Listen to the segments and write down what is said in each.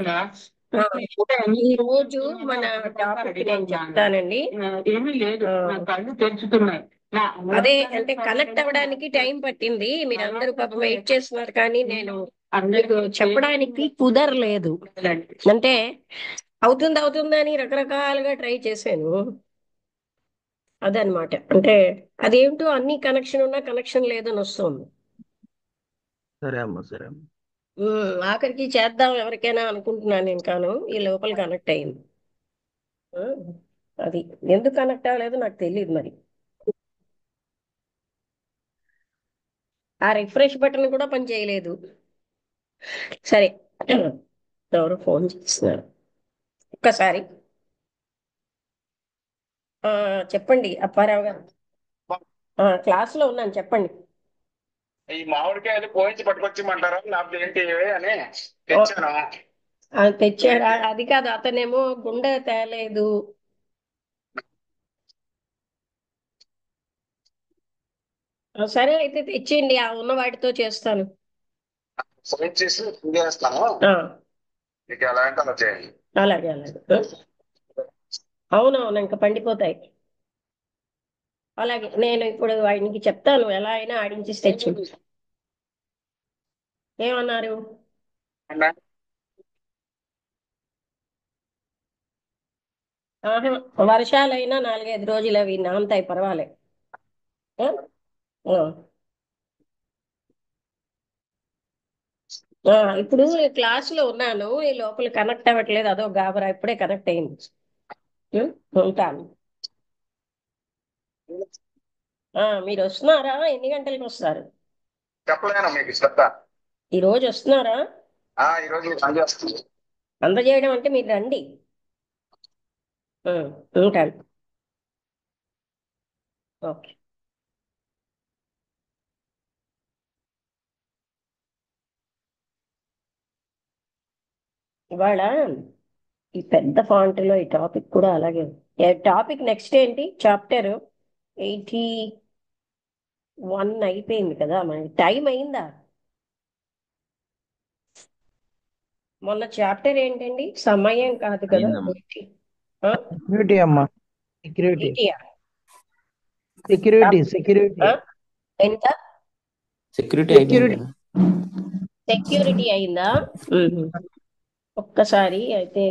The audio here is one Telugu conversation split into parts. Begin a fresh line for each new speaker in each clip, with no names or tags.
ఆ, ఈ రోజు మన టాపిక్ నేను చెప్తానండి. ఏమీ లేదు, నా కళ్ళు తెరుచుతున్నాయి. అదే అంటే కనెక్ట్ అవ్వడానికి టైం పట్టింది. మీరు అందరూ పాపం వెయిట్ చేస్తున్నారు, కానీ నేను మీకు చెప్పడానికి కుదరలేదు. అంటే అవుతుంది అవుతుంది అని రకరకాలుగా ట్రై చేశాను. అదనమాట. అంటే అదేంటో అన్ని కనెక్షన్ ఉన్నా కనెక్షన్ లేదని వస్తుంది.
సరే అమ్మా, సరే అమ్మా.
ఆఖరికి చేద్దాం ఎవరికైనా అనుకుంటున్నాను నేను, కాను ఈ లోపల కనెక్ట్ అయింది. ఉమ్, అది ఎందుకు కనెక్ట్ అవ్వలేదు నాకు తెలియదు మరి. ఆ రిఫ్రెష్ బటన్ కూడా పని చేయలేదు. సరే. ఎవరు ఫోన్ చేస్తున్నారు? ఒక్కసారి. ఆ, చెప్పండి అప్పారావు గారు. క్లాస్ లో ఉన్నాను, చెప్పండి.
ఈ మామిడికాయలు కోయించి పట్టుకొచ్చిమంటారా లేకపోతే ఏంటి ఇవి అని
ఓ,
తెచ్చాను.
తెచ్చారా? అది కాదు, అతనేమో గుండె తేలేదు. సరే అయితే తెచ్చేయండి, ఆ ఉన్న వాటితో చేస్తాను.
సైజ్ చేసి తినేస్తాను.
ఆ,
మీకు ఎలా అంటే అలా చేయండి.
అలాగే అలాగే. అవునవును, ఇంకా పండిపోతాయి. అలాగే నేను ఇప్పుడు ఆయనకి చెప్తాను, ఎలా అయినా ఆడించి తెచ్చు. ఏమన్నారు? ఆహా, వర్షాలైనా 4-5 రోజులు అవి నానతాయి, పర్వాలే. ఆ? ఆ. ఇప్పుడు క్లాస్ లో ఉన్నాను, ఈ లోపల కనెక్ట్ అవ్వట్లేదు, అదో గాబరా. ఇప్పుడే కనెక్ట్ అయింది. ఉం? ఉంటాను. మీరు వస్తున్నారా? ఎన్ని గంటలకు వస్తారు?
చెప్పలేను మీకు చెప్తా.
ఈ రోజు వస్తున్నారా?
ఈ రోజు సంజయ్ వస్తుంది.
అందజేయడం అంటే మీరు రండి. ఉంటాను. ఓకే. ఇవాళ ఈ పెద్ద ఫాంట్ లో ఈ టాపిక్ కూడా అలాగే ఉంది. టాపిక్ నెక్స్ట్ ఏంటి? చాప్టర్ 81 అయిపోయింది కదా, మనకి టైం అయిందా? మొన్న చాప్టర్ ఏంటండి? సమయం కాదు కదా,
అయిందమ్మా.
ఏంటి?
సెక్యూరిటీ అమ్మా. సెక్యూరిటీ.
ఈటీఆ?
సెక్యూరిటీ. సెక్యూరిటీ.
ఎంత?
సెక్యూరిటీ అయిపోయింది
సెక్యూరిటీ.
కదా.
సెక్యూరిటీ అయిందా? మ్మ్. ఒక్కసారి అయితే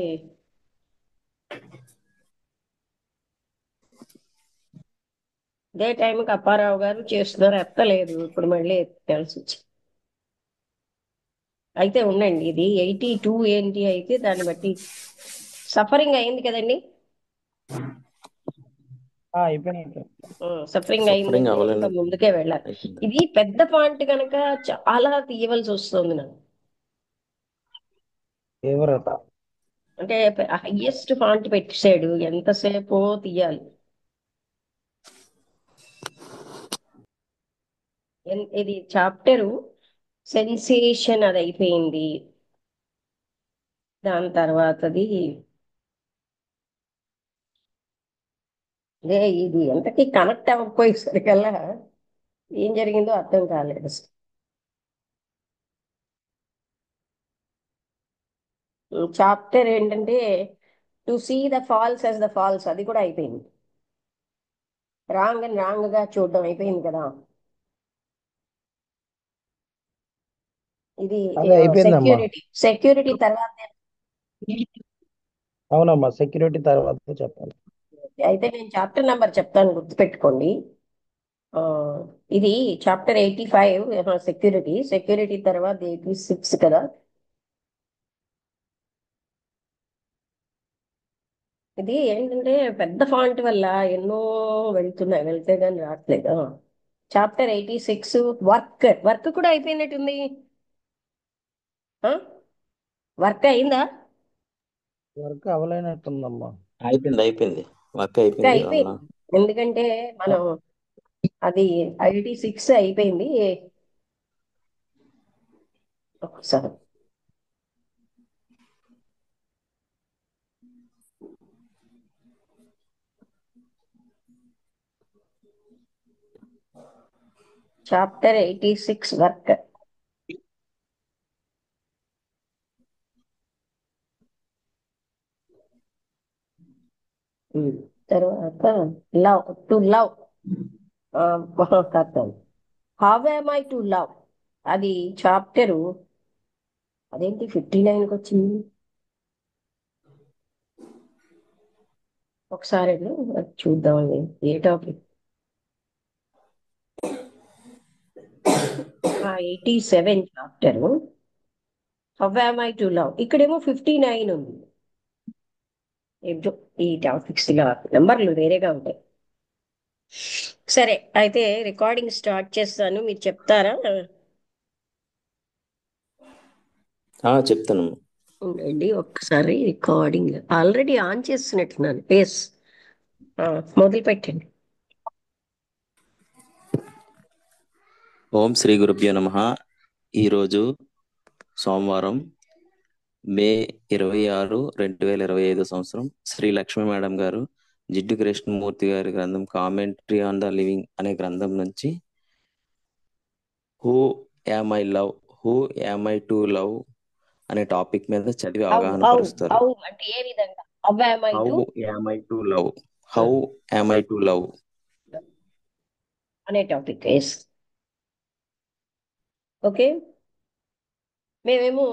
ఇదే టైంకి అప్పారావు గారు చేస్తున్నారు, ఎత్తలేదు. ఇప్పుడు మళ్ళీ తెలిసి వచ్చి అయితే ఉండండి. ఇది 82 ఏంటి అయితే దాన్ని బట్టి సఫరింగ్ అయింది కదండి.
అయిపోయినాయి.
సఫరింగ్
సఫరింగ్
అయిందంటే ఇంకా
అవ్వలేదు.
ముందుకే వెళ్ళాలి.
అయిపోయింది.
ఇది పెద్ద ఫాంట్ కనుక చాలా తీయవలసి వస్తుంది నాకు.
తీవ్రత.
అంటే హైయెస్ట్ ఫాంట్ పెట్టాడు, ఎంతసేపో తీయాలి. ఇది చాప్టరు సెన్సేషన్ అది అయిపోయింది. దాని తర్వాతది అదే, ఇది ఎంతకి కనెక్ట్ అవ్వకపోయేసరికల్లా ఏం జరిగిందో అర్థం కాలేదు అసలు. చాప్టర్ ఏంటంటే to see the falls as the falls, అది కూడా అయిపోయింది. రాంగ్ అని రాంగ్ గా చూడడం అయిపోయింది కదా. ఇది
అదే అయిపోయిందమ్మా.
సెక్యూరిటీ. సెక్యూరిటీ తర్వాత
అవునమ్మా, సెక్యూరిటీ తర్వాత చెప్పాలి.
అయితే నేను చాప్టర్ నెంబర్ చెప్తాను, గుర్తుపెట్టుకోండి. ఆ, ఇది చాప్టర్ 85. సెక్యూరిటీ. సెక్యూరిటీ తర్వాత 86 కదా. ఇది ఏంటంటే పెద్ద ఫాంట్ వల్ల ఎన్నో వెళ్తున్నాయి, వెళ్తే కానీ రావట్లేదు. Chapter 86 work. వర్క్ కూడా అయిపోయినట్టుంది. వర్క్ అయిందా?
వర్క్ అవ్వలేనట్టుందమ్మా.
అయిపోయింది, అయిపోయింది. వర్క్
వర్క్
అయిపోయింది అన్న.
అయిపోయింది. ఎందుకంటే మనం అది 86 అయిపోయింది. ఒకసారి చాప్టర్ 86 వర్క్. తర్వాత love to love how am I to love, అది చాప్టరు. అదేంటి 59కి వచ్చింది? ఒకసారి చూద్దామండి ఏ topic. 87 chapter how am I to love. ఇక్కడేమో 59 ఉంది. ఏంటో ఈ టాపిక్స్ ఇలా నెంబర్లు వేరేగా ఉంటాయి. సరే, అయితే రికార్డింగ్ స్టార్ట్ చేస్తాను, మీరు చెప్తారా?
చెప్తాను.
ఉండండి ఒక్కసారి, రికార్డింగ్ ఆల్రెడీ ఆన్ చేస్తున్నట్టున్నాను. ఎస్, మొదలు పెట్టండి.
ఓం శ్రీ గురుభ్యో నమః. ఈరోజు సోమవారం, మే 26, 2025 సంవత్సరం. శ్రీ లక్ష్మీ మేడం గారు జిడ్డు కృష్ణమూర్తి గారి గ్రంథం కామెంట్రీ ఆన్ ద లివింగ్ అనే గ్రంథం నుంచి who am I love, who am I to love అనే టాపిక్ మీద చదివి అవగాహన పరుస్తారు.
అంటే ఏ విధంగా how am I
how
to
am I to love, how am I to love
అనే టాపిక్. Yes, okay. మేమేమో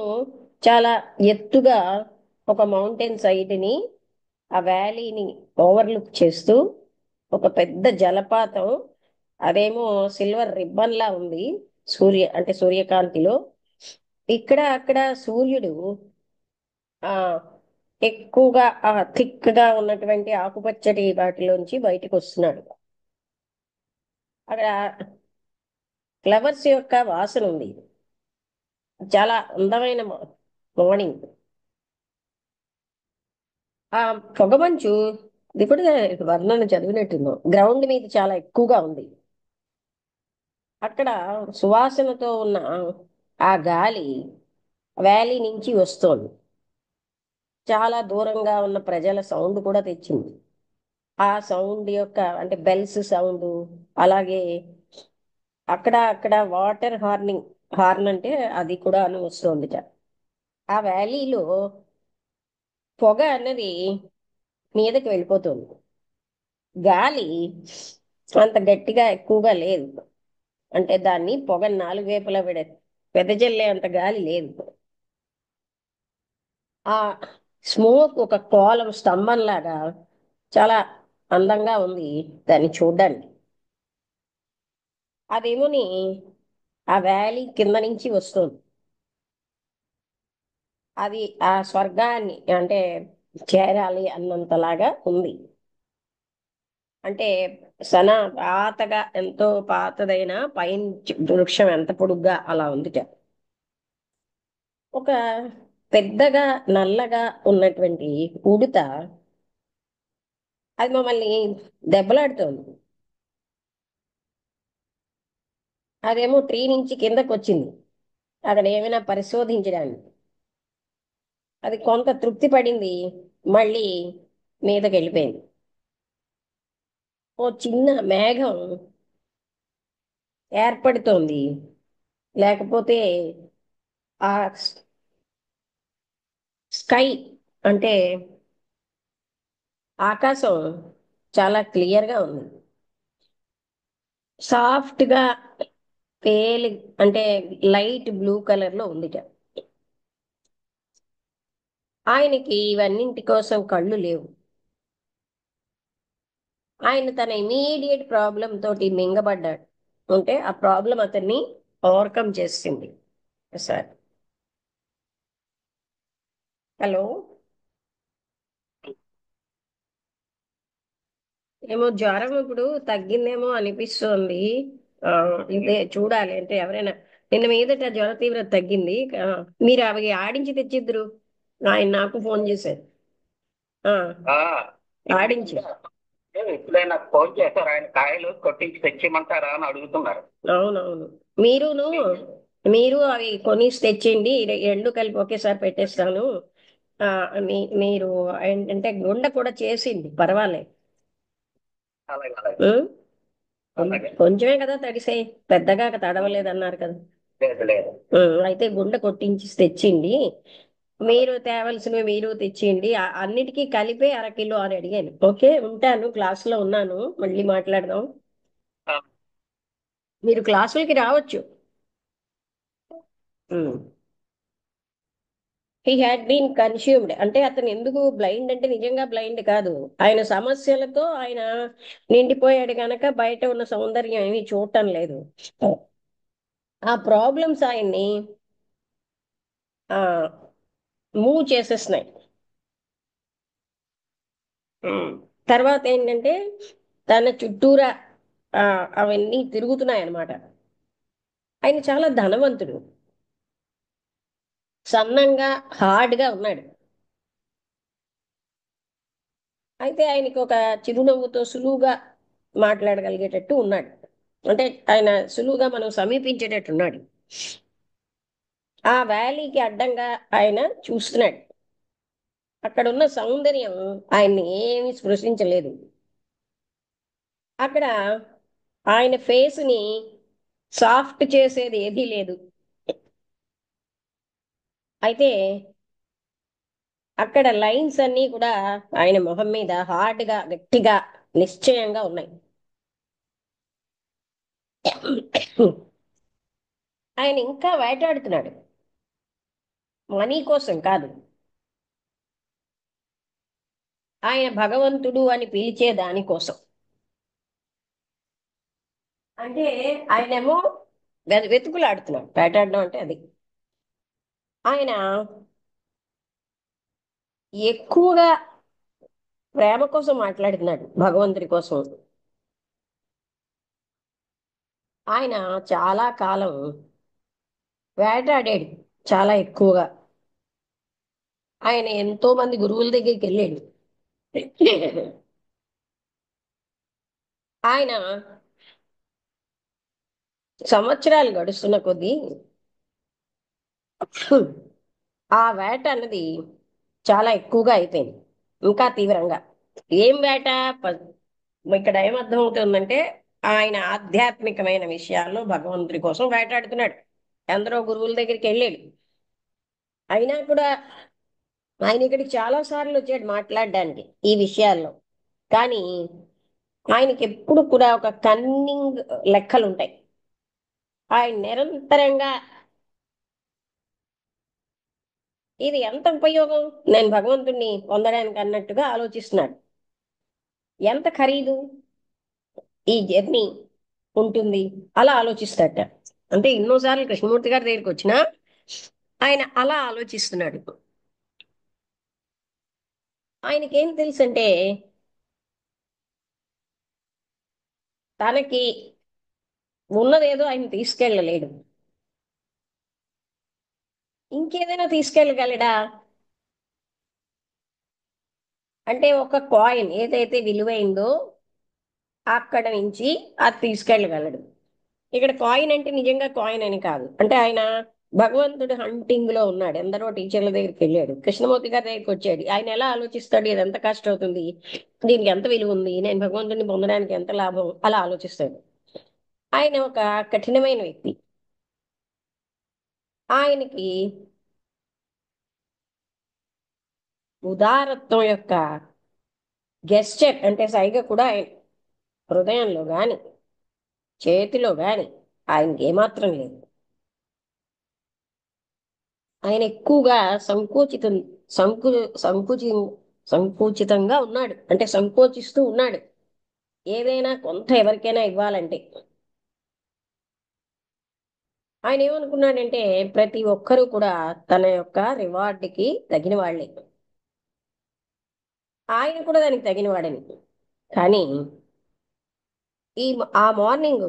చాలా ఎత్తుగా ఒక మౌంటైన్ సైడ్ని, ఆ వ్యాలీని ఓవర్లుక్ చేస్తూ ఒక పెద్ద జలపాతం, అదేమో సిల్వర్ రిబ్బన్ లా ఉంది అంటే సూర్యకాంతిలో. ఇక్కడ అక్కడ సూర్యుడు ఆ ఎక్కువగా థిక్ గా ఉన్నటువంటి ఆకుపచ్చటి వాటిలోంచి బయటకు వస్తున్నాడు. అక్కడ ఫ్లవర్స్ యొక్క వాసన ఉంది. చాలా అందమైన మార్నింగ్. ఆ పొగమంచు, ఇది కూడా వర్ణన చదివినట్టుందో, గ్రౌండ్ మీద చాలా ఎక్కువగా ఉంది. అక్కడ సువాసనతో ఉన్న ఆ గాలి వ్యాలీ నుంచి వస్తోంది. చాలా దూరంగా ఉన్న ప్రజల సౌండ్ కూడా తెచ్చింది. ఆ సౌండ్ యొక్క అంటే బెల్స్ సౌండ్, అలాగే అక్కడ అక్కడ వాటర్ హార్న్ అంటే అది కూడా అని వస్తుంది. ఆ వ్యాలీలో పొగ అన్నది మీదకి వెళ్ళిపోతుంది. గాలి అంత గట్టిగా ఎక్కువగా లేదు, అంటే దాన్ని పొగ నాలుగు వైపులా వెదజల్లే అంత గాలి లేదు. ఆ స్మోక్ ఒక కోలం స్తంభం లాగా చాలా అందంగా ఉంది దాన్ని చూడ్డానికి. అదేమోని ఆ వ్యాలీ కింద నుంచి వస్తుంది. అది ఆ స్వర్గాన్ని అంటే చేరాలి అన్నంతలాగా ఉంది. అంటే పాతగా, ఎంతో పాతదైన పైన్ వృక్షం ఎంత పొడుగ్గా అలా ఉంది. ఒక పెద్దగా నల్లగా ఉన్నటువంటి ఉడుత, అది మమ్మల్ని దెబ్బలాడుతోంది. అదేమో ట్రీ నుంచి కిందకు వచ్చింది అక్కడ ఏమైనా పరిశోధించడానికి. అది కొంత తృప్తి పడింది, మళ్ళీ మీదకి వెళ్ళిపోయింది. ఓ చిన్న మేఘం ఏర్పడుతోంది, లేకపోతే ఆ స్కై అంటే ఆకాశం చాలా క్లియర్గా ఉంది. సాఫ్ట్ గా పేలి అంటే లైట్ బ్లూ కలర్ లో ఉంది. ఆయనకి ఇవన్నింటి కోసం కళ్ళు లేవు. ఆయన తన ఇమీడియట్ ప్రాబ్లం తోటి మింగబడ్డాడు. అంటే ఆ ప్రాబ్లం అతన్ని ఓవర్కమ్ చేసింది. సార్, హలో, ఏమో జ్వరం ఇప్పుడు తగ్గిందేమో అనిపిస్తోంది. ఇదే చూడాలి, అంటే ఎవరైనా నిన్న మీదట జ్వర తీవ్రత తగ్గింది. మీరు అవి ఆడించి తెచ్చిద్దరు. ఆయన నాకు ఫోన్ చేశారు. ఆడించి
ఎప్పుడైనా ఫోన్ చేశారు, ఆయన కాయలు కొట్టించి తెచ్చిమంటారా అని అడుగుతున్నారు.
అవునవును, మీరు అవి కొనిసి తెచ్చేయండి, రెండు కలిపి ఒకేసారి పెట్టేస్తాను. ఆ, మీరు ఏంటంటే గుండె కూడా చేసింది, పర్వాలేదు.
అలాగే అలాగే.
ఉం?
అలాగే.
కొంచెమే కదా తడిసే, పెద్దగా తడవలేదన్నారు కదా.
లేదు లేదు.
అయితే గుండె కొట్టించి తెచ్చింది. మీరు తేవలసినవి మీరు తెచ్చేయండి. అన్నిటికీ కలిపే అరకిలో అని అడిగాను. ఓకే, ఉంటాను. క్లాసులో ఉన్నాను. మళ్ళీ మాట్లాడదాం. మీరు క్లాసులకి రావచ్చు. హీ హ్యాడ్ బీన్ కన్స్యూమ్డ్ అంటే అతను ఎందుకు బ్లైండ్ అంటే నిజంగా బ్లైండ్ కాదు. ఆయన సమస్యలతో ఆయన నిండిపోయాడు గనక బయట ఉన్న సౌందర్యం ఏమీ చూడటం లేదు. ఆ ప్రాబ్లమ్స్ ఆయన్ని ఆ మూవ్ చేసేస్తున్నాయి. ఉమ్. తర్వాత ఏంటంటే తన చుట్టూరా ఆ, అవన్నీ తిరుగుతున్నాయి అన్నమాట. ఆయన చాలా ధనవంతుడు, సన్నంగా హార్డ్గా ఉన్నాడు. అయితే ఆయనకి ఒక చిరునవ్వుతో సులువుగా మాట్లాడగలిగేటట్టు ఉన్నాడు. అంటే ఆయన సులువుగా మనం సమీపించేటట్టు ఉన్నాడు. ఆ వ్యాలీకి అడ్డంగా ఆయన చూస్తున్నాడు. అక్కడ ఉన్న సౌందర్యం ఆయన్ని ఏమీ స్పృశించలేదు. అక్కడ ఆయన ఫేస్ ని సాఫ్ట్ చేసేది ఏదీ లేదు. అయితే అక్కడ లైన్స్ అన్నీ కూడా ఆయన మొహం మీద హార్డ్ గా గట్టిగా నిశ్చయంగా ఉన్నాయి. ఆయన ఇంకా వేటాడుతున్నాడు, మనీ కోసం కాదు, ఆయన భగవంతుడు అని పిలిచే దానికోసం. అంటే ఆయనేమో వెతుకులాడుతున్నాడు. వేటాడడం అంటే అది. ఆయన ఎక్కువగా ప్రేమ కోసం మాట్లాడుతున్నాడు, భగవంతుడి కోసం. ఆయన చాలా కాలం వేటాడాడు, చాలా ఎక్కువగా. ఆయన ఎంతో మంది గురువుల దగ్గరికి వెళ్ళాడు. ఆయన సంవత్సరాలు గడుస్తున్న కొద్దీ ఆ వేట అన్నది చాలా ఎక్కువగా అయిపోయింది, ఇంకా తీవ్రంగా. ఏం వేట? ప- ఇక్కడ ఏమర్థం అవుతుందంటే ఆయన ఆధ్యాత్మికమైన విషయాల్లో భగవంతుడి కోసం వేటాడుతున్నాడు. ఎందరో గురువుల దగ్గరికి వెళ్ళాడు. అయినా కూడా ఆయన ఇక్కడికి చాలా సార్లు వచ్చాడు మాట్లాడడానికి ఈ విషయాల్లో. కానీ ఆయనకి ఎప్పుడు కూడా ఒక కన్నింగ్ లెక్కలు ఉంటాయి. ఆయన నిరంతరంగా ఇది ఎంత ఉపయోగం నేను భగవంతుణ్ణి పొందడానికి అన్నట్టుగా ఆలోచిస్తున్నాడు. ఎంత ఖరీదు ఈ జర్నీ ఉంటుంది అలా ఆలోచిస్తాడట. అంటే ఎన్నోసార్లు కృష్ణమూర్తి గారి దగ్గరికి వచ్చినా ఆయన అలా ఆలోచిస్తున్నాడు. ఆయనకేం తెలుసు అంటే తనకి ఉన్నదేదో ఆయన తీసుకెళ్ళలేడు, ఇంకేదైనా తీసుకెళ్ళగలడా? అంటే ఒక కాయిన్ ఏదైతే విలువైందో అక్కడ నుంచి అది తీసుకెళ్ళగలడు. ఇక్కడ కాయిన్ అంటే నిజంగా కాయిన్ అని కాదు. అంటే ఆయన భగవంతుడు హంటింగ్ లో ఉన్నాడు. ఎందరో టీచర్ల దగ్గరికి వెళ్ళాడు, కృష్ణమూర్తి గారి దగ్గరికి వచ్చాడు. ఆయన ఎలా ఆలోచిస్తాడు? ఇది ఎంత కష్టం అవుతుంది, దీనికి ఎంత విలువ ఉంది, నేను భగవంతుడిని పొందడానికి ఎంత లాభం, అలా ఆలోచిస్తాడు. ఆయన ఒక కఠినమైన వ్యక్తి. ఆయనకి ఉదారత్వం యొక్క గెస్చర్ అంటే సైగ కూడా ఆయన హృదయంలో గాని చేతిలో గాని ఆయనకి ఏమాత్రం లేదు. ఆయన ఎక్కువగా సంకోచితం సంకు సంకుచి సంకుచితంగా ఉన్నాడు. అంటే సంకోచిస్తూ ఉన్నాడు ఏదైనా కొంత ఎవరికైనా ఇవ్వాలంటే. ఆయన ఏమనుకున్నాడంటే ప్రతి ఒక్కరూ కూడా తన యొక్క రివార్డుకి తగిన వాళ్ళే, ఆయన కూడా దానికి తగిన వాడని. కానీ ఆ మార్నింగ్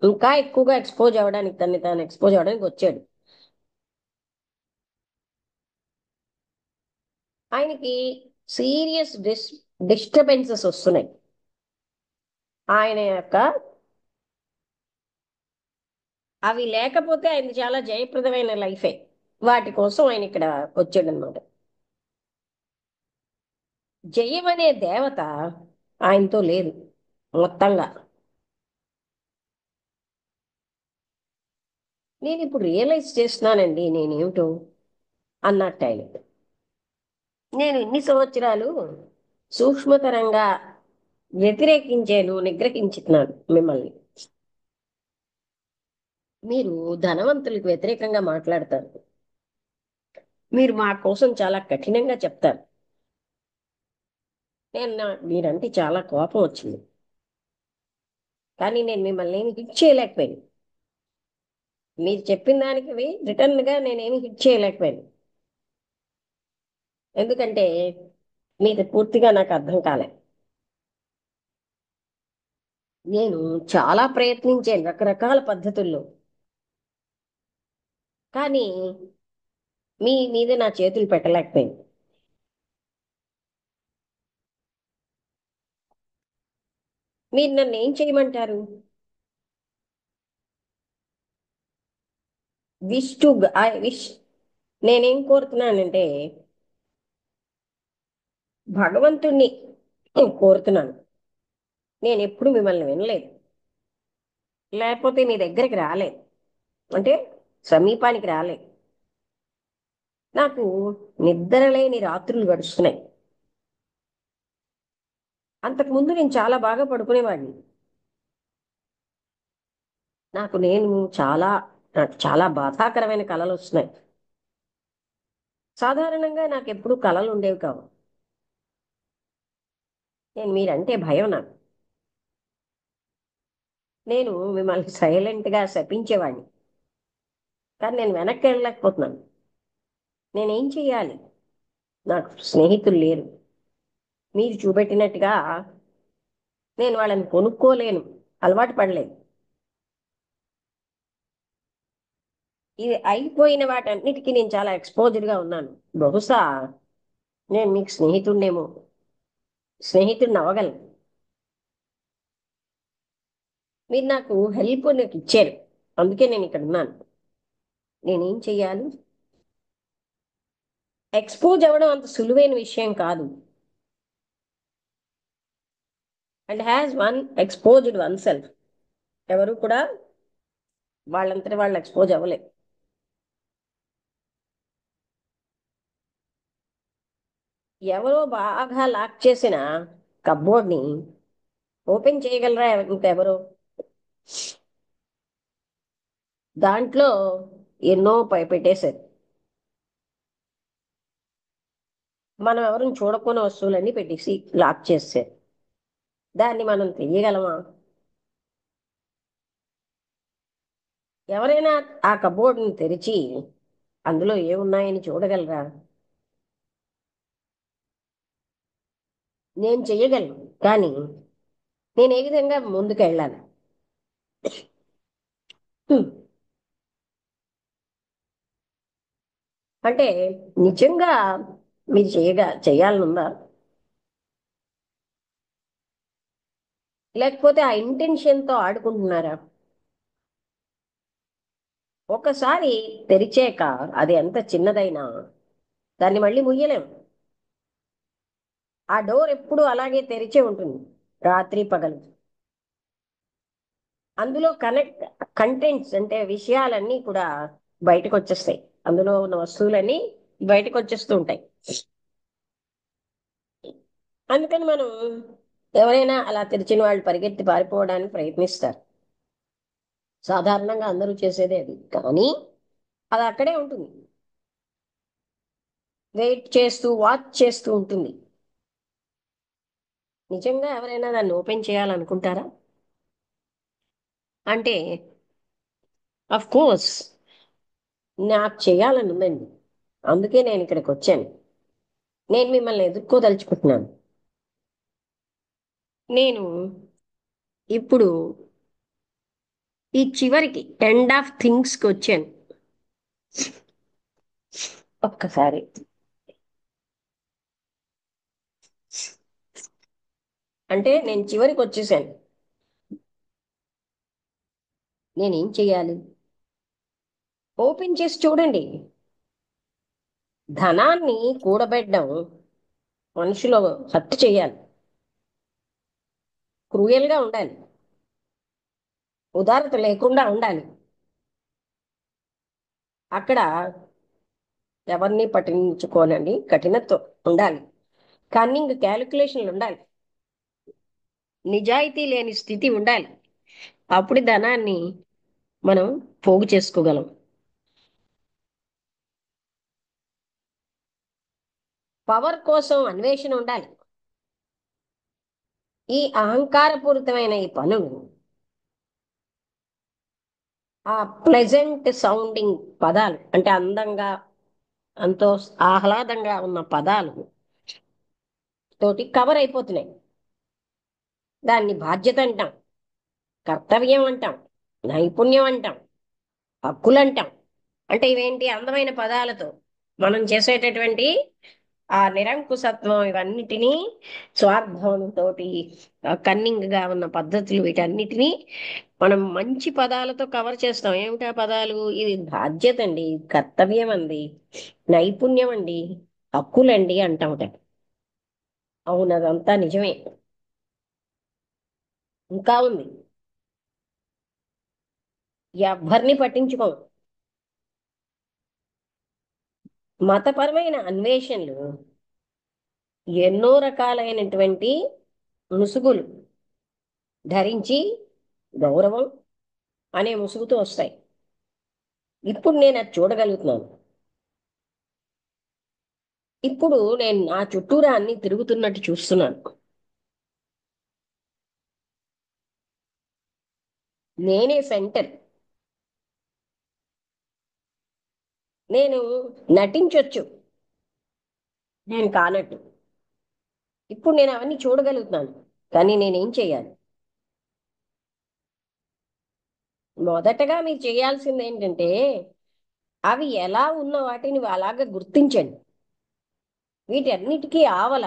ఇంకా ఎక్కువగా ఎక్స్పోజ్ అవ్వడానికి, తన్ని తాను ఎక్స్పోజ్ అవ్వడానికి వచ్చాడు. ఆయనకి సీరియస్ డిస్టర్బెన్సెస్ వస్తున్నాయి. ఆయన యొక్క అవి లేకపోతే ఆయన చాలా జయప్రదమైన లైఫే. వాటి కోసం ఆయన ఇక్కడ వచ్చాడనమాట. జయం అనే దేవత ఆయనతో లేదు మొత్తంగా. నేను ఇప్పుడు రియలైజ్ చేస్తున్నానండి నేనేమిటో. అన్నట్టు ఆయన. నేను ఇన్ని సంవత్సరాలు సూక్ష్మతరంగా వ్యతిరేకించాను, నిగ్రహించుతున్నాను మిమ్మల్ని. మీరు ధనవంతులకు వ్యతిరేకంగా మాట్లాడతారు. మీరు మా కోసం చాలా కఠినంగా చెప్తారు. మీరంటే చాలా కోపం వచ్చింది, కానీ నేను మిమ్మల్ని ఏమి హిట్ చేయలేకపోయాను. మీరు చెప్పిన దానికి రిటర్న్ గా నేనేమి హిట్ చేయలేకపోయాను. ఎందుకంటే మీది పూర్తిగా నాకు అర్థం కాలే. నేను చాలా ప్రయత్నించాను రకరకాల పద్ధతుల్లో, కానీ మీ మీద నా చేతులు పెట్టలేకపోయాను. మీరు నన్ను ఏం చేయమంటారు? ఐ విష్ నేనేం కోరుతున్నానంటే భగవంతుణ్ణి కోరుతున్నాను. నేను ఎప్పుడు మిమ్మల్ని వినలేదు, లేకపోతే మీ దగ్గరికి రాలేదు, అంటే సమీపానికి రాలేదు. నాకు నిద్రలేని రాత్రులు గడుస్తున్నాయి. అంతకుముందు నేను చాలా బాగా పడుకునేవాడిని. నాకు నేను చాలా నాకు చాలా బాధాకరమైన కళలు వస్తున్నాయి. సాధారణంగా నాకు ఎప్పుడు కళలు ఉండేవి కావు. మీరంటే భయం నాకు. నేను మిమ్మల్ని సైలెంట్ గా శపించేవాడిని, కానీ నేను వెనక్కి వెళ్ళలేకపోతున్నాను. నేనేం చెయ్యాలి? నాకు స్నేహితులు లేరు. మీరు చూపెట్టినట్టుగా నేను వాళ్ళని కొనుక్కోలేను, అలవాటు పడలేదు. ఇది అయిపోయిన వాటన్నిటికీ నేను చాలా ఎక్స్పోజ్డ్ గా ఉన్నాను. బహుశా నేను మీకు స్నేహితుడినేమో, స్నేహితుడిని అవ్వగలను. మీరు నాకు హెల్ప్ నాకు ఇచ్చారు, అందుకే నేను ఇక్కడ ఉన్నాను. నేనేం చెయ్యాలి? ఎక్స్పోజ్ అవ్వడం అంత సులువైన విషయం కాదు. And has one exposed one self, ఎవరు కూడా వాళ్ళంతటి వాళ్ళు ఎక్స్పోజ్ అవ్వలేదు. ఎవరో బాగా లాక్ చేసిన కప్బోర్డ్ ని ఓపెన్ చేయగలరా ఇంకెవరు? దాంట్లో ఎన్నో పెట్టేశారు. మనం ఎవరిని చూడకున్న వస్తువులన్నీ పెట్టేసి లాక్ చేశారు. దాన్ని మనం తీయగలమా? ఎవరైనా ఆ కబోర్డ్ని తెరిచి అందులో ఏమున్నాయని చూడగలరా? నేను చెయ్యగలను, కానీ నేను ఏ విధంగా ముందుకు వెళ్ళాలి? హ్మ్. అంటే నిజంగా మీరు చేయాలనుందా, లేకపోతే ఆ ఇంటెన్షన్ తో ఆడుకుంటున్నారా? ఒకసారి తెరిచాక అది ఎంత చిన్నదైనా దాన్ని మళ్ళీ ముయ్యలేం. ఆ డోర్ ఎప్పుడు అలాగే తెరిచే ఉంటుంది, రాత్రి పగలు. అందులో కంటెంట్స్ అంటే విషయాలన్నీ కూడా బయటకు వచ్చేస్తాయి. అందులో ఉన్న వస్తువులన్నీ బయటకు వచ్చేస్తూ ఉంటాయి. అందుకని మనం ఎవరైనా అలా తెరిచిన వాళ్ళు పరిగెత్తి పారిపోవడానికి ప్రయత్నిస్తారు. సాధారణంగా అందరూ చేసేదే అది, కానీ అది అక్కడే ఉంటుంది, వెయిట్ చేస్తూ వాచ్ చేస్తూ ఉంటుంది. నిజంగా ఎవరైనా దాన్ని ఓపెన్ చేయాలనుకుంటారా? అంటే అఫ్ కోర్స్ నాకు చేయాలని ఉందండి, అందుకే నేను ఇక్కడికి వచ్చాను. నేను మిమ్మల్ని ఎదుర్కోదలుచుకుంటున్నాను. నేను ఇప్పుడు ఈ చివరికి ఎండ్ ఆఫ్ థింగ్స్ కి వచ్చాను. ఒక్కసారి అంటే నేను చివరికి వచ్చేసాను. నేనేం చెయ్యాలి? ఓపెన్ చేసి చూడండి. ధనాన్ని కూడబెట్టడం మనుషులు హత్య చేయాలి, క్రూయల్ గా ఉండాలి, ఉదారత లేకుండా ఉండాలి. అక్కడ ఎవరిని పట్టించుకోనండి, కఠినత్వం ఉండాలి, కన్నింగ్ క్యాలిక్యులేషన్లు ఉండాలి, నిజాయితీ లేని స్థితి ఉండాలి. అప్పుడు ధనాన్ని మనం పోగు చేసుకోగలం. పవర్ కోసం అన్వేషణ ఉండాలి. ఈ అహంకారపూరితమైన ఈ పనులు, ఆ ప్లెజెంట్ సౌండింగ్ పదాలు అంటే అందంగా, ఎంతో ఆహ్లాదంగా ఉన్న పదాలు తోటి కవర్ అయిపోతున్నాయి. దాన్ని బాధ్యత అంటాం, కర్తవ్యం అంటాం, నైపుణ్యం అంటాం, హక్కులు అంటాం. అంటే ఇవేంటి అందమైన పదాలతో మనం చేసేటటువంటి ఆ నిరంకుశత్వం, ఇవన్నిటినీ స్వార్థంతో కన్నింగ్ గా ఉన్న పద్ధతులు, వీటన్నిటినీ మనం మంచి పదాలతో కవర్ చేస్తాం. ఏమిటా పదాలు? ఇది బాధ్యత అండి, కర్తవ్యం అండి, నైపుణ్యం అండి, హక్కులండి అంటాం. అవును, అదంతా నిజమే. ఇంకా ఉంది, ఎవ్వరిని పట్టించుకోం. మతపరమైన అన్వేషణలు ఎన్నో రకాలైనటువంటి ముసుగులు ధరించి గౌరవం అనే ముసుగుతో వస్తాయి. ఇప్పుడు నేను అది చూడగలుగుతున్నాను. ఇప్పుడు నేను నా చుట్టూరా అన్ని తిరుగుతున్నట్టు చూస్తున్నాను. నేనే సెంటర్. నేను నటించొచ్చు, నేను కానట్టు. ఇప్పుడు నేను అవన్నీ చూడగలుగుతున్నాను. కానీ నేనేం చేయాలి? మొదటగా మీరు చేయాల్సింది ఏంటంటే, అవి ఎలా ఉన్న వాటిని అలాగే గుర్తించండి. వీటన్నిటికీ ఆవల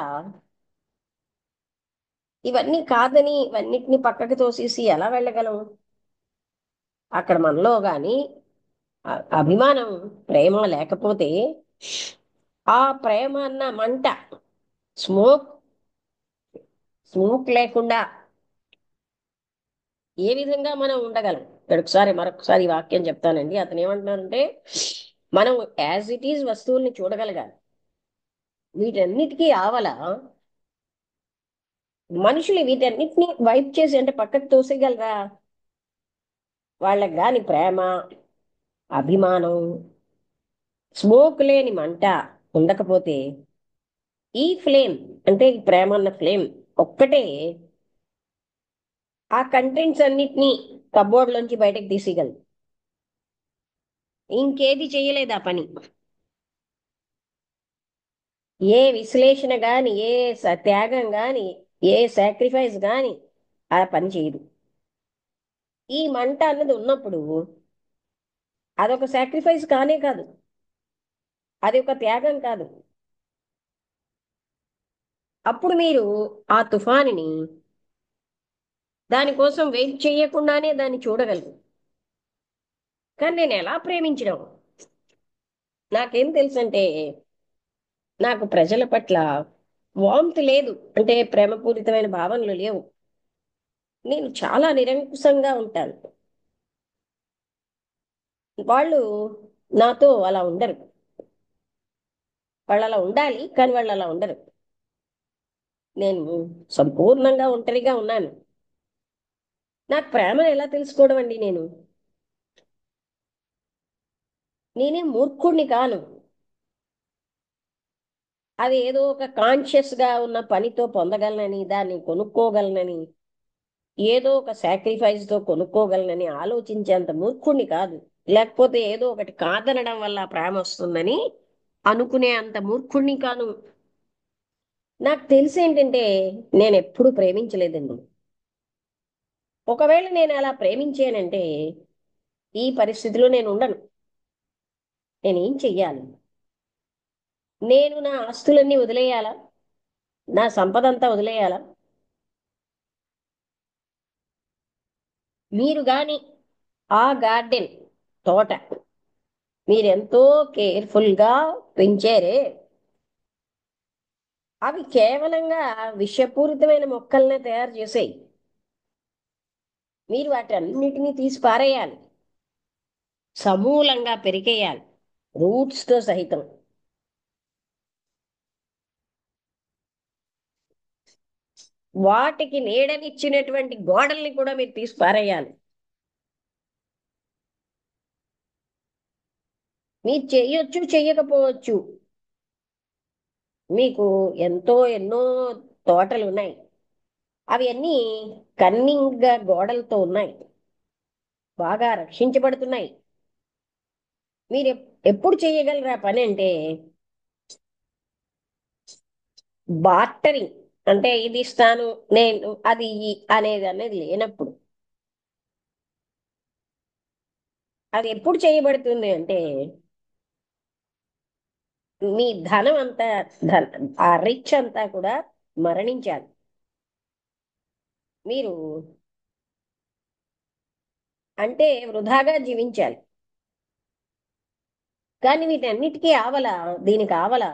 ఇవన్నీ కాదని ఇవన్నిటిని పక్కకు తోసేసి ఎలా వెళ్ళగలం? అక్కడ మనలో గాని అభిమానం, ప్రేమ లేకపోతే, ఆ ప్రేమ అన్న మంట, స్మోక్ స్మోక్ లేకుండా ఏ విధంగా మనం ఉండగలం? మరొకసారి ఈ వాక్యం చెప్తానండి. అతను ఏమంటున్నారంటే, మనం యాజ్ ఇట్ ఈజ్ వస్తువుల్ని చూడగలగాలి. వీటన్నిటికీ ఆవల మనుషులు వీటన్నిటిని వైప్ చేసి అంటే పక్కకు తోసేయగలరా? వాళ్ళకి గాని ప్రేమ, అభిమానం, స్మోక్ లేని మంట ఉండకపోతే, ఈ ఫ్లేమ్ అంటే ఈ ప్రేమ అన్న ఫ్లేమ్ ఒక్కటే ఆ కంటెంట్స్ అన్నిటినీ కబోర్డ్ లోంచి బయటకు తీసేయగలదు. ఇంకేది చేయలేదు ఆ పని. ఏ విశ్లేషణ గాని, ఏ త్యాగం గాని, ఏ సాక్రిఫైస్ గాని ఆ పని చేయదు. ఈ మంట అన్నది ఉన్నప్పుడు అదొక సాక్రిఫైస్ కానే కాదు, అది ఒక త్యాగం కాదు. అప్పుడు మీరు ఆ తుఫానిని దానికోసం వెయిట్ చేయకుండానే దాన్ని చూడగలరు. కానీ నేను ఎలా ప్రేమించడం? నాకేం తెలుసంటే, నాకు ప్రజల పట్ల వాంత్ లేదు, అంటే ప్రేమపూరితమైన భావనలు లేవు. నేను చాలా నిరంకుశంగా ఉంటాను. వాళ్ళు నాతో అలా ఉండరు. వాళ్ళు అలా ఉండాలి, కానీ వాళ్ళు అలా ఉండరు. నేను సంపూర్ణంగా ఒంటరిగా ఉన్నాను. నాకు ప్రేమను ఎలా తెలుసుకోవడం అండి? నేనే మూర్ఖుణ్ణి కాను. అది ఏదో ఒక కాన్షియస్ గా ఉన్న పనితో పొందగలనని, దాన్ని కొనుక్కోగలనని, ఏదో ఒక సాక్రిఫైస్ తో కొనుక్కోగలనని ఆలోచించేంత మూర్ఖుణ్ణి కాదు. లేకపోతే ఏదో ఒకటి కాదనడం వల్ల ప్రేమ వస్తుందని అనుకునే అంత మూర్ఖుణ్ణి కాను. నాకు తెలిసి ఏంటంటే, నేను ఎప్పుడు ప్రేమించలేదండి. ఒకవేళ నేను అలా ప్రేమించానంటే ఈ పరిస్థితిలో నేను ఉండను. నేనేం చెయ్యాలి? నేను నా ఆస్తులన్నీ వదిలేయాలా? నా సంపద అంతా వదిలేయాలా? మీరు గాని ఆ గార్డెన్, తోట మీరెంతో కేర్ఫుల్ గా పెంచారే, అవి కేవలంగా విషపూరితమైన మొక్కల్ని తయారు చేసేయి. మీరు వాటన్నిటినీ తీసి పారేయాలి, సమూలంగా పెరికేయాలి, రూట్స్ తో సహితం. వాటికి నీడనిచ్చినటువంటి గోడల్ని కూడా మీరు తీసి పారేయాలి. మీరు చెయ్యొచ్చు, చెయ్యకపోవచ్చు. మీకు ఎన్నో తోటలు ఉన్నాయి. అవి అన్నీ కన్నింగ్ గా గోడలతో ఉన్నాయి, బాగా రక్షించబడుతున్నాయి. మీరు ఎప్పుడు చేయగలరా పని అంటే బార్టరింగ్, అంటే ఇది ఇస్తాను నేను అది ఇయ్యి అనేది లేనప్పుడు. అది ఎప్పుడు చేయబడుతుంది అంటే మీ ధనం అంతా, ఆ రిచ్ అంతా కూడా మరణించాలి. మీరు అంటే వృధాగా జీవించాలి. కానీ వీటన్నిటికీ ఆవల, దీనికి ఆవల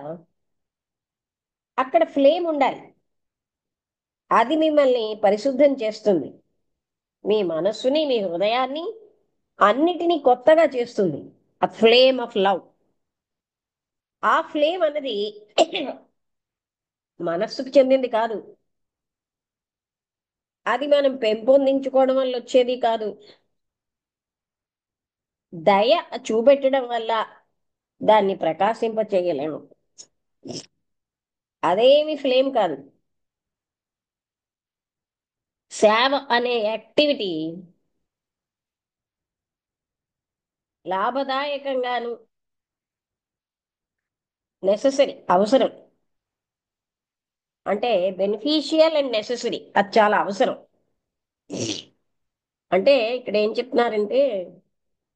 అక్కడ ఫ్లేమ్ ఉండాలి. అది మిమ్మల్ని పరిశుద్ధం చేస్తుంది. మీ మనస్సుని, మీ హృదయాన్ని, అన్నిటినీ కొత్తగా చేస్తుంది. ఆ ఫ్లేమ్ ఆఫ్ లవ్. ఆ ఫ్లేమ్ అన్నది మనస్సుకు చెందింది కాదు. అది మనం పెంపొందించుకోవడం వల్ల వచ్చేది కాదు. దయ చూపెట్టడం వల్ల దాన్ని ప్రకాశింప చేయలేము. అదేమి ఫ్లేమ్ కాదు. సేవ అనే యాక్టివిటీ లాభదాయకంగాను, నెససరీ, అవసరం. అంటే బెనిఫిషియల్ అండ్ నెససరీ, అది చాలా అవసరం. అంటే ఇక్కడ ఏం చెప్తున్నారంటే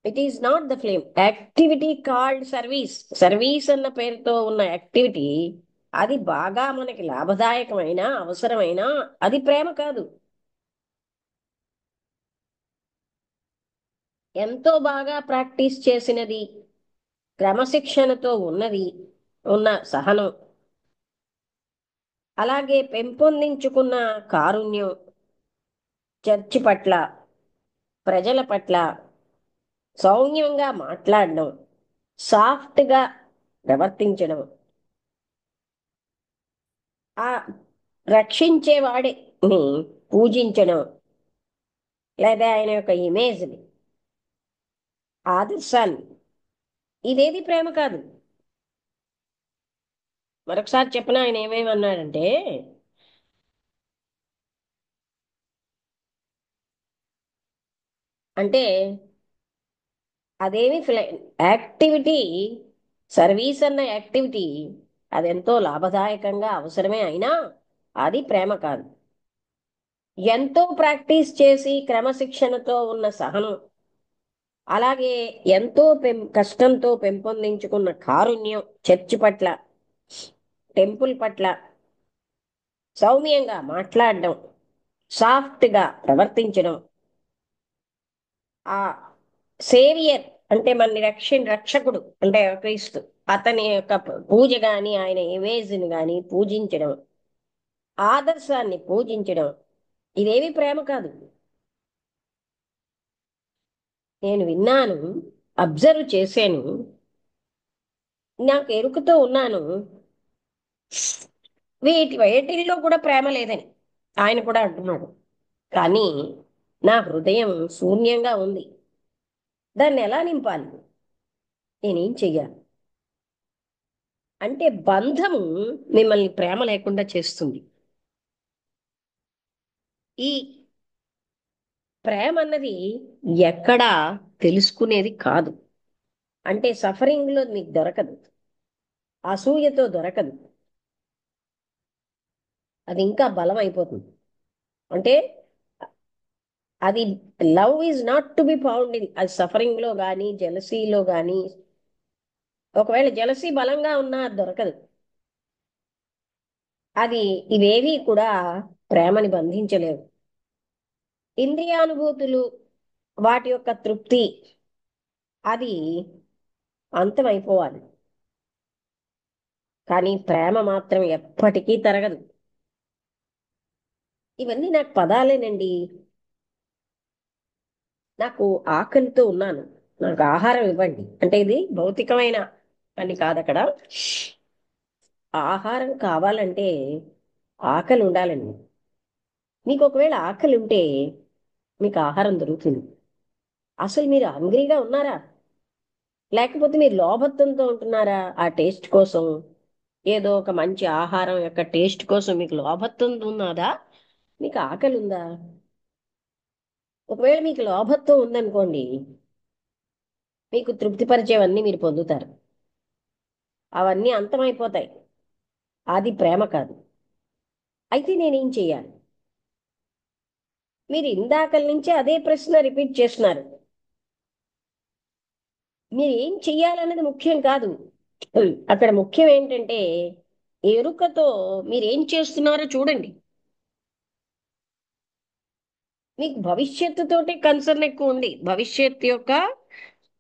it is not the flame activity called service. Service అన్న పేరుతో ఉన్న యాక్టివిటీ అది బాగా మనకి లాభదాయకమైన, అవసరమైన, అది ప్రేమ కాదు. ఎంతో బాగా ప్రాక్టీస్ చేసినది, క్రమశిక్షణతో ఉన్న సహనం, అలాగే పెంపొందించుకున్న కారుణ్యం, చర్చి పట్ల, ప్రజల పట్ల సౌమ్యంగా మాట్లాడడం, సాఫ్ట్గా ప్రవర్తించడం, ఆ రక్షించేవాడిని పూజించడం, లేదా ఆయన యొక్క ఇమేజ్ని, ఆదర్శాన్ని, ఇదేది ప్రేమ కాదు. మరొకసారి చెప్పిన ఆయన ఏమేమన్నాడంటే అంటే అదేమి యాక్టివిటీ, సర్వీస్ అన్న యాక్టివిటీ అదెంతో లాభదాయకంగా అవసరమే అయినా అది ప్రేమ కాదు. ఎంతో ప్రాక్టీస్ చేసి క్రమశిక్షణతో ఉన్న సహనం, అలాగే ఎంతో కష్టంతో పెంపొందించుకున్న కారుణ్యం, చర్చి పట్ల, టెంపుల్ పట్ల సౌమ్యంగా మాట్లాడడం, సాఫ్ట్గా ప్రవర్తించడం, ఆ సేవియర్ అంటే మన రక్షకుడు అంటే క్రీస్తు, అతని యొక్క పూజ గాని, ఆయన ఇమేజ్ని గాని పూజించడం, ఆదర్శాన్ని పూజించడం, ఇదేవి ప్రేమ కాదు. నేను విన్నాను, అబ్జర్వ్ చేశాను, నాకు ఎరుకతో ఉన్నాను, వేటిల్లో కూడా ప్రేమ లేదని ఆయన కూడా అంటున్నాడు. కానీ నా హృదయం శూన్యంగా ఉంది, దాన్ని ఎలా నింపాలి, నేనేం చెయ్యాలి అంటే బంధము మిమ్మల్ని ప్రేమ లేకుండా చేస్తుంది. ఈ ప్రేమ అన్నది ఎక్కడా తెలుసుకునేది కాదు. అంటే సఫరింగ్ లో మీకు దొరకదు, అసూయతో దొరకదు. అది ఇంకా బలం అయిపోతుంది. అంటే అది love is not to be found in, అది సఫరింగ్ లో కానీ, జెలసీలో కానీ. ఒకవేళ జెలసీ బలంగా ఉన్నా అది దొరకదు. అది ఇవేవి కూడా ప్రేమని బంధించలేవు. ఇంద్రియానుభూతులు, వాటి యొక్క తృప్తి, అది అంతమైపోవాలి. కానీ ప్రేమ మాత్రం ఎప్పటికీ తరగదు. ఇవన్నీ నాకు పదాలేనండి. నాకు ఆకలితో ఉన్నాను, నాకు ఆహారం ఇవ్వండి అంటే ఇది భౌతికమైన పని కాదు. అక్కడ ఆహారం కావాలంటే ఆకలి ఉండాలండి. మీకు ఒకవేళ ఆకలి ఉంటే మీకు ఆహారం దొరుకుతుంది. అసలు మీరు హంగ్రీగా ఉన్నారా, లేకపోతే మీరు లోభత్వంతో ఉంటున్నారా? ఆ టేస్ట్ కోసం, ఏదో ఒక మంచి ఆహారం యొక్క టేస్ట్ కోసం మీకు లోభత్వం ఉన్నదా, మీకు ఆకలి ఉందా? ఒకవేళ మీకు లోభత్వం ఉందనుకోండి, మీకు తృప్తిపరిచేవన్నీ మీరు పొందుతారు, అవన్నీ అంతమైపోతాయి. అది ప్రేమ కాదు. అయితే నేనేం చెయ్యాలి? మీరు ఇందాకల నుంచి అదే ప్రశ్న రిపీట్ చేస్తున్నారు. మీరు ఏం చెయ్యాలన్నది ముఖ్యం కాదు. అక్కడ ముఖ్యం ఏంటంటే ఎరుకతో మీరు ఏం చేస్తున్నారో చూడండి. మీకు భవిష్యత్తుతోటి కన్సర్న్ ఎక్కువ ఉంది, భవిష్యత్తు యొక్క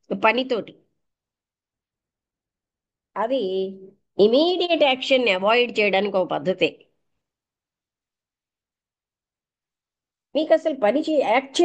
పనితోటి. అది ఇమీడియట్ యాక్షన్ అవాయిడ్ చేయడానికి ఒక పద్ధతే. మీకు అసలు పని యాక్ట్